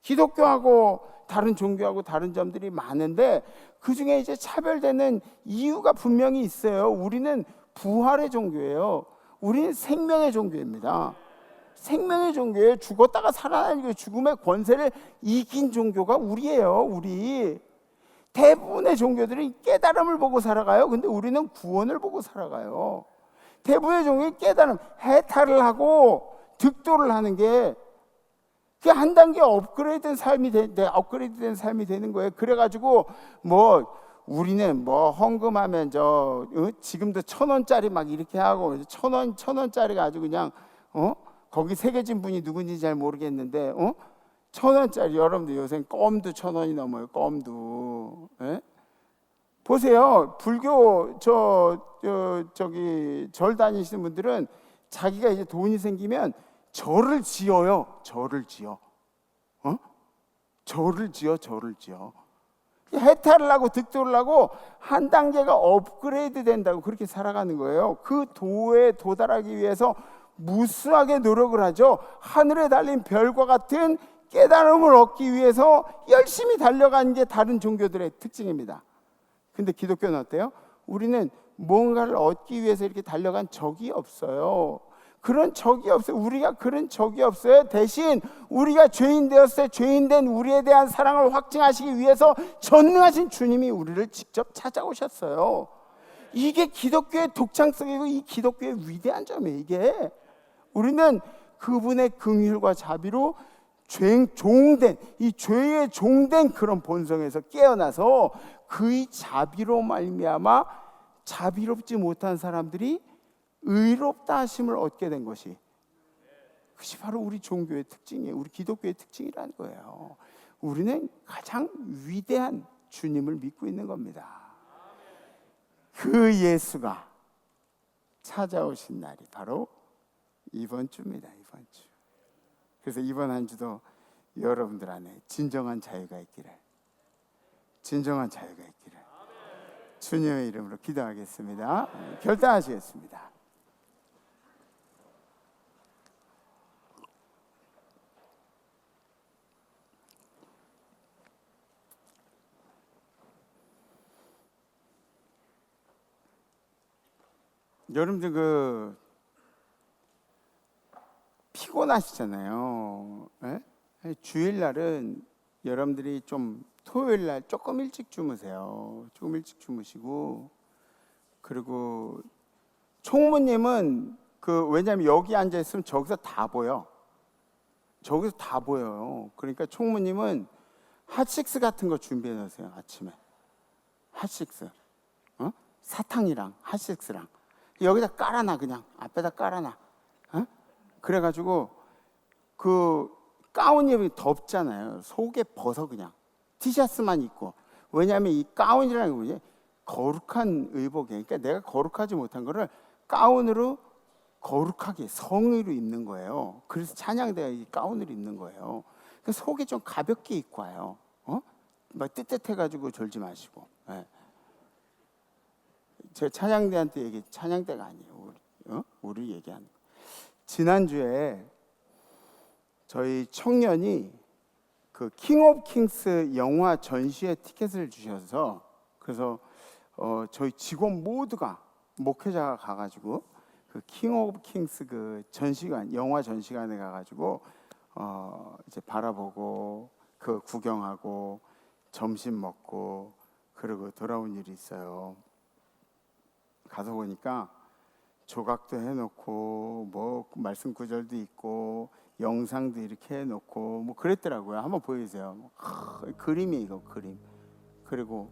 기독교하고 다른 종교하고 다른 점들이 많은데 그 중에 이제 차별되는 이유가 분명히 있어요. 우리는 부활의 종교예요. 우리는 생명의 종교입니다. 생명의 종교예요. 죽었다가 살아나는 죽음의 권세를 이긴 종교가 우리예요. 우리. 대부분의 종교들이 깨달음을 보고 살아가요. 근데 우리는 구원을 보고 살아가요. 대부분의 종교는 깨달음, 해탈을 하고 득도를 하는 게 그게 한 단계 업그레이드된 삶이 되는 거예요. 그래가지고 우리는 헌금하면 지금도 1,000원짜리 막 이렇게 하고 1,000원짜리가 아주 그냥 거기 새겨진 분이 누군지 잘 모르겠는데 1,000원짜리, 여러분들 요새 껌도 1,000원이 넘어요. 껌도. 예? 보세요. 불교 절 다니시는 분들은 자기가 이제 돈이 생기면 절을 지어요. 절을 지어. 절을 지어. 해탈을 하고 득도를 하고 한 단계가 업그레이드 된다고 그렇게 살아가는 거예요. 그 도에 도달하기 위해서 무수하게 노력을 하죠. 하늘에 달린 별과 같은 깨달음을 얻기 위해서 열심히 달려가는 게 다른 종교들의 특징입니다. 근데 기독교는 어때요? 우리는 뭔가를 얻기 위해서 이렇게 달려간 적이 없어요. 그런 적이 없어요. 우리가 그런 적이 없어요. 대신 우리가 죄인 되었을 때 죄인된 우리에 대한 사랑을 확증하시기 위해서 전능하신 주님이 우리를 직접 찾아오셨어요. 이게 기독교의 독창성이고 이 기독교의 위대한 점이에요. 이게 우리는 그분의 긍휼과 자비로 이 죄의 종된 그런 본성에서 깨어나서 그의 자비로 말미암아 자비롭지 못한 사람들이 의롭다 하심을 얻게 된 것이, 그것이 바로 우리 종교의 특징이에요. 우리 기독교의 특징이라는 거예요. 우리는 가장 위대한 주님을 믿고 있는 겁니다. 그 예수가 찾아오신 날이 바로 이번 주입니다. 이번 주. 그래서 이번 한 주도 여러분들 안에 진정한 자유가 있기를 주님의 이름으로 기도하겠습니다. 결단하시겠습니다. 여러분들 피곤하시잖아요. 에? 주일날은 여러분들이 좀 토요일날 조금 일찍 주무세요. 조금 일찍 주무시고, 그리고 총무님은 왜냐하면 여기 앉아 있으면 저기서 다 보여. 저기서 다 보여요. 그러니까 총무님은 핫식스 같은 거 준비해 놓으세요. 아침에 핫식스, 사탕이랑 핫식스랑 여기다 깔아놔. 그냥 앞에다 깔아놔. 그래가지고 그 가운이 덥잖아요. 속에 벗어 그냥 티셔츠만 입고. 왜냐하면 이 가운이라는 게 거룩한 의복이에요. 그러니까 내가 거룩하지 못한 거를 가운으로 거룩하게 성의로 입는 거예요. 그래서 찬양대가 이 가운을 입는 거예요. 그래서 속에 좀 가볍게 입고 와요. 막 뜨뜻해가지고 졸지 마시고. 네. 제 찬양대한테 얘기, 찬양대가 아니에요. 우리 얘기하는 거. 지난주에 저희 청년이 그 킹 오브 킹스 영화 전시회 티켓을 주셔서, 그래서 저희 직원 모두가, 목회자가 가가지고 그 킹 오브 킹스 그 전시관, 영화 전시관에 가가지고 이제 바라보고 그 구경하고 점심 먹고 그러고 돌아온 일이 있어요. 가서 보니까 조각도 해놓고 뭐 말씀 구절도 있고 영상도 이렇게 해놓고 뭐 그랬더라고요. 한번 보여주세요. 그림이 이거 그림. 그리고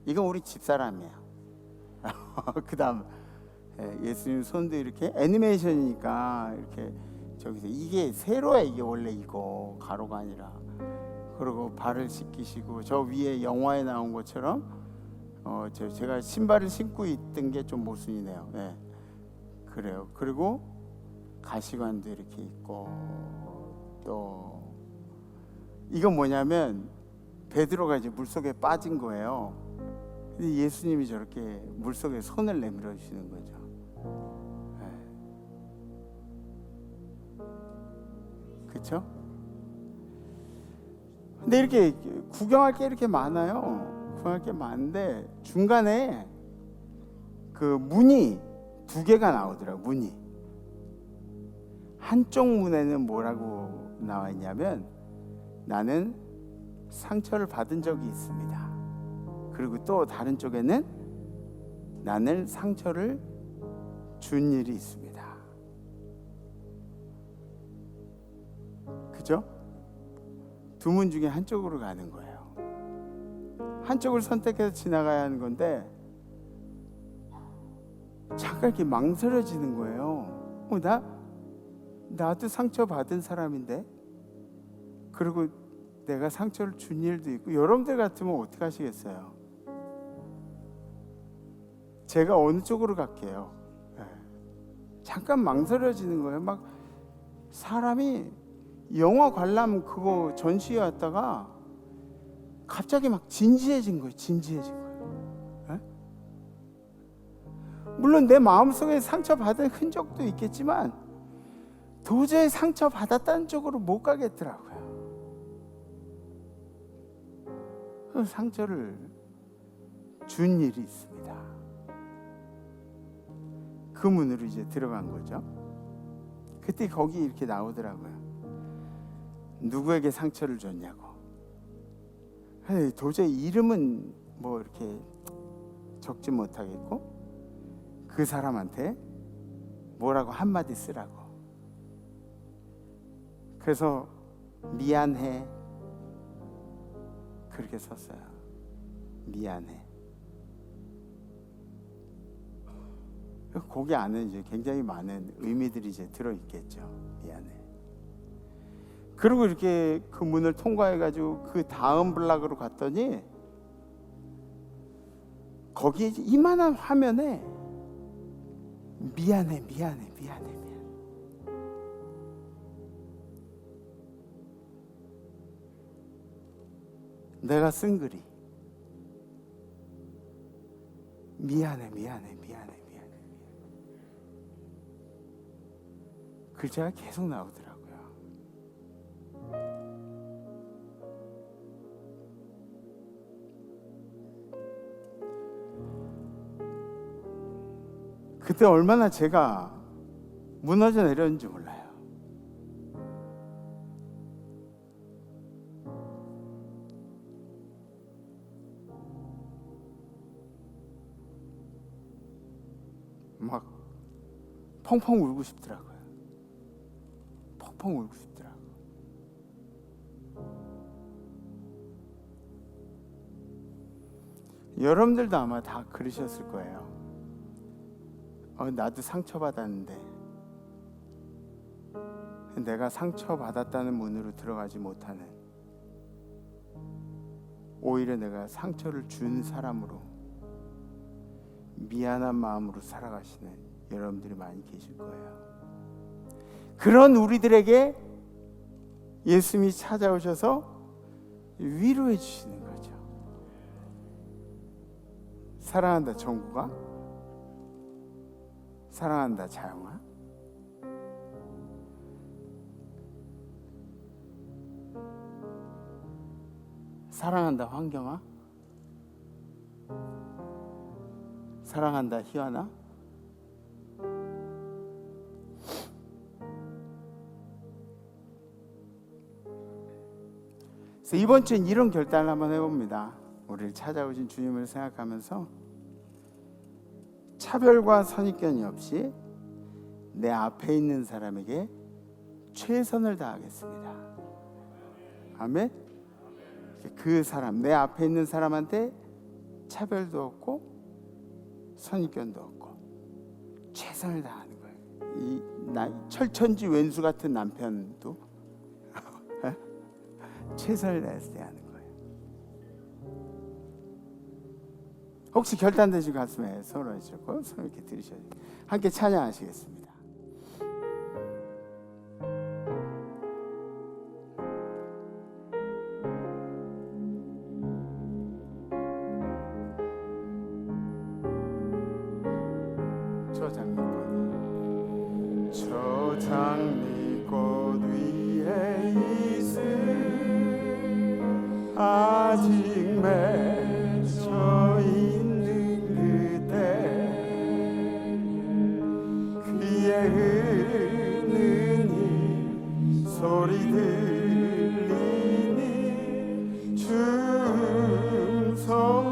이건 우리 집사람이에요. 그다음 예수님 손도 이렇게 애니메이션이니까 이렇게 저기서 이게 세로야. 이게 원래 이거 가로가 아니라. 그리고 발을 씻기시고 저 위에 영화에 나온 것처럼 제가 신발을 신고 있던 게 좀 모순이네요. 네. 그래요. 그리고 가시관도 이렇게 있고, 또 이건 뭐냐면 베드로가 이제 물속에 빠진 거예요. 근데 예수님이 저렇게 물속에 손을 내밀어 주시는 거죠. 그렇죠? 근데 이렇게 구경할 게 이렇게 많아요. 구경할 게 많은데 중간에 그 문이 두 개가 나오더라고요. 문이. 한쪽 문에는 뭐라고 나와 있냐면 나는 상처를 받은 적이 있습니다. 그리고 또 다른 쪽에는 나는 상처를 준 일이 있습니다. 그죠? 두 문 중에 한쪽으로 가는 거예요. 한쪽을 선택해서 지나가야 하는 건데 잠깐 이렇게 망설여지는 거예요. 나도 상처 받은 사람인데, 그리고 내가 상처를 준 일도 있고. 여러분들 같으면 어떻게 하시겠어요? 제가 어느 쪽으로 갈게요? 잠깐 망설여지는 거예요. 막 사람이 영화 관람 그거 전시회 왔다가 갑자기 막 진지해진 거예요. 진지해진 거예요. 물론 내 마음속에 상처받은 흔적도 있겠지만 도저히 상처받았다는 쪽으로 못 가겠더라고요. 그 상처를 준 일이 있습니다. 그 문으로 이제 들어간 거죠. 그때 거기 이렇게 나오더라고요. 누구에게 상처를 줬냐고. 도저히 이름은 뭐 이렇게 적지 못하겠고 그 사람한테 뭐라고 한마디 쓰라고. 그래서 미안해 그렇게 썼어요. 미안해. 거기 안에 이제 굉장히 많은 의미들이 이제 들어있겠죠. 미안해. 그리고 이렇게 그 문을 통과해가지고 그 다음 블락으로 갔더니 거기에 이만한 화면에 미안해. 내가 쓴 글이 미안해. 글자가 계속 나오더라고요. 그때 얼마나 제가 무너져 내렸는지 몰라요. 막 펑펑 울고 싶더라고요. 펑펑 울고 싶더라고요. 여러분들도 아마 다 그러셨을 거예요. 나도 상처받았는데 내가 상처받았다는 문으로 들어가지 못하는, 오히려 내가 상처를 준 사람으로 미안한 마음으로 살아가시는 여러분들이 많이 계실 거예요. 그런 우리들에게 예수님이 찾아오셔서 위로해 주시는 거죠. 사랑한다 정구가, 사랑한다 자영아, 사랑한다 환경아, 사랑한다 희환아. 그래서 이번 주엔 이런 결단을 한번 해봅니다. 우리를 찾아오신 주님을 생각하면서 차별과 선입견이 없이 내 앞에 있는 사람에게 최선을 다하겠습니다. 아멘. 그 사람, 내 앞에 있는 사람한테 차별도 없고 선입견도 없고 최선을 다하는 거예요. 이 철천지 왼수 같은 남편도 최선을 다해서 대하는 거예요. 혹시 결단되신 가슴에 손을 얹고 손을 이렇게 들으셔야 돼요. 함께 찬양하시겠습니다. 저 장미꽃 위에 있을 아직 맺혀 있는 그대, 귀에 흐르는 이 소리 들리니 충성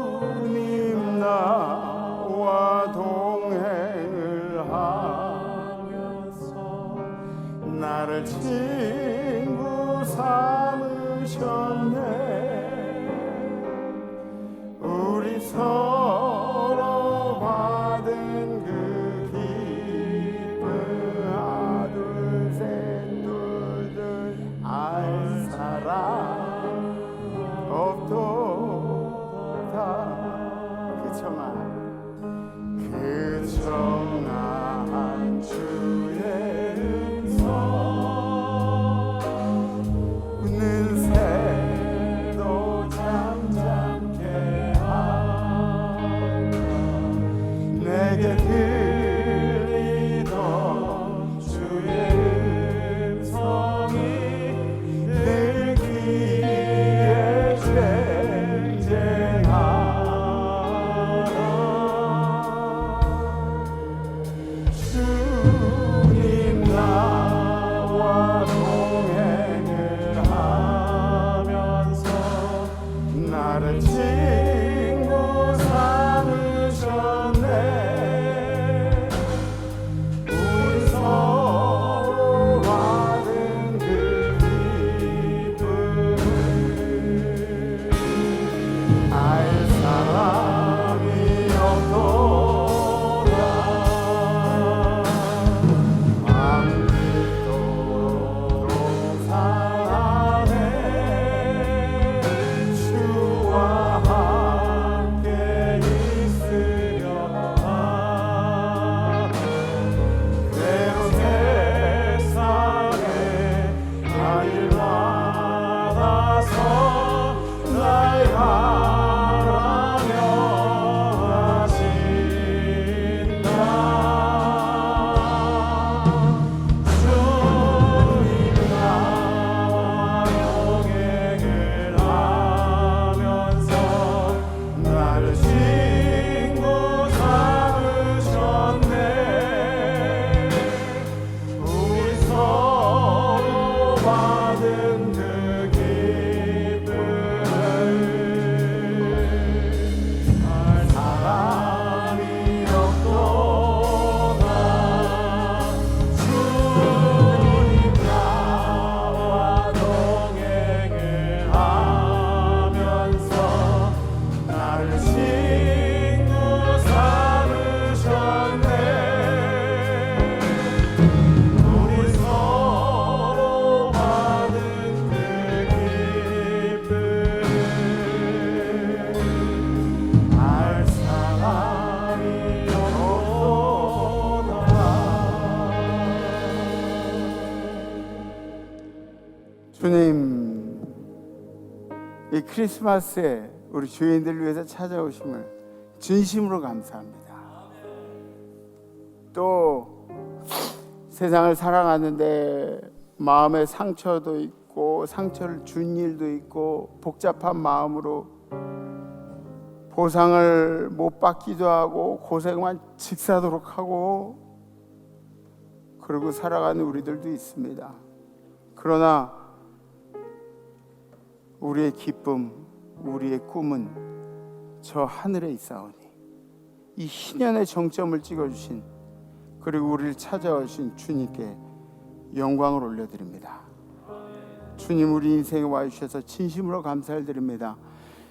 주님 나와 동행을 하면서 나를 친구 삼으셨네. 우리 서로 받은 그 기쁨 하나 둘 셋 둘둘 알 사람 없도다. 그 청아한 주의 음성 웃는 주님, 이 크리스마스에 우리 주인들을 위해서 찾아오심을 진심으로 감사합니다. 또 세상을 살아가는데 마음의 상처도 있고 상처를 준 일도 있고 복잡한 마음으로 보상을 못 받기도 하고 고생만 직사도록 하고 그러고 살아가는 우리들도 있습니다. 그러나 우리의 기쁨, 우리의 꿈은 저 하늘에 있사오니 이 희년의 정점을 찍어주신 그리고 우리를 찾아오신 주님께 영광을 올려드립니다. 주님, 우리 인생에 와주셔서 진심으로 감사를 드립니다.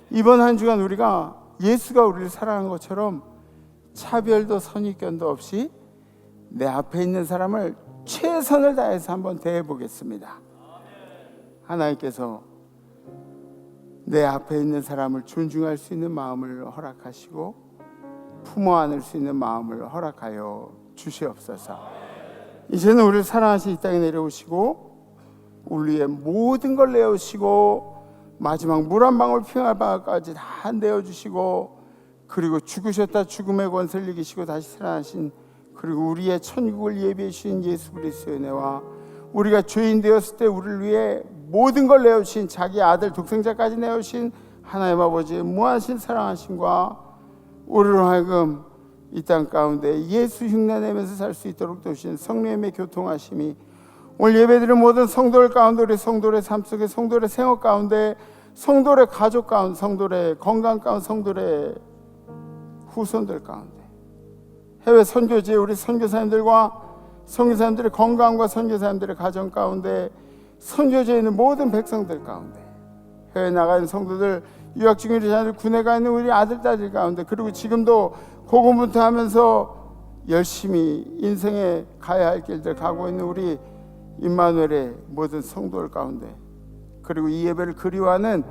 이번 한 주간 우리가 예수가 우리를 사랑한 것처럼 차별도 선입견도 없이 내 앞에 있는 사람을 최선을 다해서 한번 대해보겠습니다. 하나님께서 내 앞에 있는 사람을 존중할 수 있는 마음을 허락하시고 품어 안을 수 있는 마음을 허락하여 주시옵소서. 이제는 우리를 사랑하시 이 땅에 내려오시고 우리 위해 모든 걸 내어주시고 마지막 물 한 방울 피할 바까지 다 내어주시고 그리고 죽으셨다 죽음의 권세를 이기시고 다시 살아나신 그리고 우리의 천국을 예비해 주신 예수 그리스도의 은혜와 우리가 죄인 되었을 때 우리를 위해 모든 걸 내어주신 자기 아들 독생자까지 내어주신 하나님 아버지의 무한하신 사랑하심과 우리로 하여금 이 땅 가운데 예수 흉내내면서 살 수 있도록 도우신 성령님의 교통하심이 오늘 예배드린 모든 성도들 가운데 우리 성도의 삶 속에 성도의 생활 가운데 성도의 가족 가운데 성도의 건강 가운데 성도의 후손들 가운데 해외 선교지에 우리 선교사님들과 선교사님들의 건강과 선교사님들의 가정 가운데 선교지에 있는 모든 백성들 가운데 해외 나가 있는 성도들 유학 중인 우리 자녀들 군에 가 있는 우리 아들 딸들 가운데 그리고 지금도 고군분투하면서 열심히 인생에 가야 할 길들 가고 있는 우리 임마누엘의 모든 성도들 가운데 그리고 이 예배를 그리워하는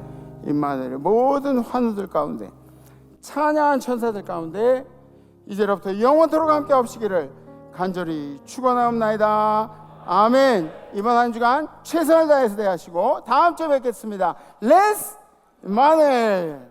임마누엘의 모든 환우들 가운데 찬양한 천사들 가운데 이제로부터 영원토록 함께 하시기를 간절히 축원하옵나이다. 아멘. 이번 한 주간 최선을 다해서 대하시고 다음 주에 뵙겠습니다. 레스 임마누엘.